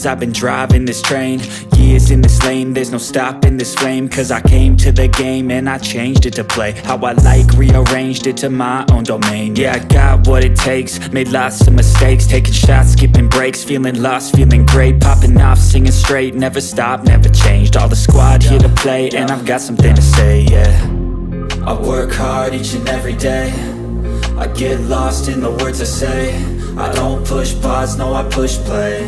years I've been driving this train, years in this lane, there's no stopping this flame. Cause I came to the game and I changed it to play how I like, rearranged it to my own domain. Yeah, I got what it takes, made lots of mistakes, taking shots, skipping breaks, feeling lost, feeling great, popping off, singing straight, never stopped, never changed. All the squad here to play and I've got something to say, yeah. I work hard each and every day, I get lost in the words I say. I don't push pause, no I push play.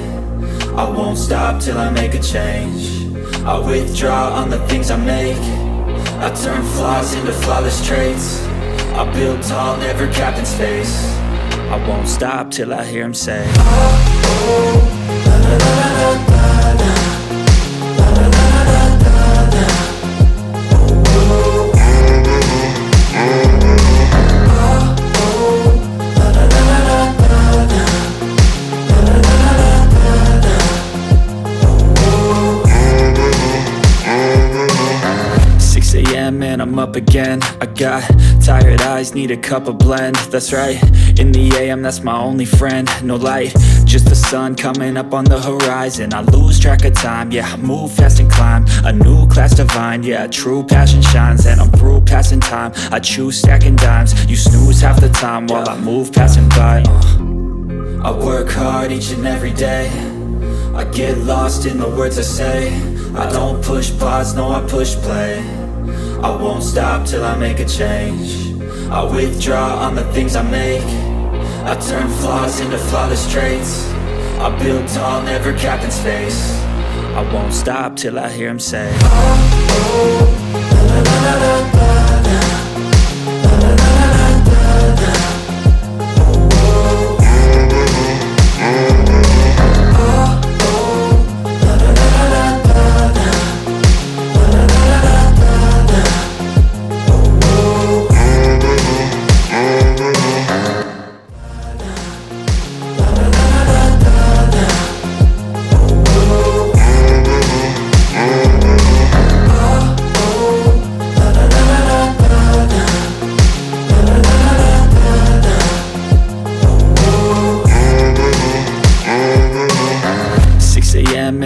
I won't stop till I make a change. I withdraw on the things I make. I turn flaws into flawless traits. I build tall, never capped in space. I won't stop till I hear him say, oh, oh, la, la, la, la, la, la. And I'm up again. I got tired eyes, need a cup of blend. That's right, in the AM, that's my only friend. No light, just the sun coming up on the horizon. I lose track of time, yeah, I move fast and climb a new class divine, yeah, true passion shines. And I'm through passing time, I choose stacking dimes. You snooze half the time while I move passing by. I work hard each and every day, I get lost in the words I say. I don't push pause, no I push play. I won't stop till I make a change. I withdraw on the things I make. I turn flaws into flawless traits. I build tall, never capped in space. I won't stop till I hear him say, oh, oh, la, la, la, la, la, la.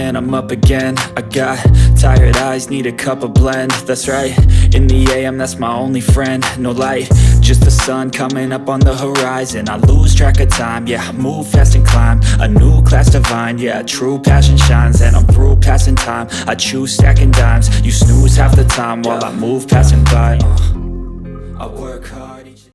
And I'm up again. I got tired eyes, need a cup of blend. That's right, in the AM, that's my only friend. No light, just the sun coming up on the horizon. I lose track of time, yeah, I move fast and climb a new class divine, yeah, true passion shines. And I'm through passing time, I choose stacking dimes. You snooze half the time while I move passing by.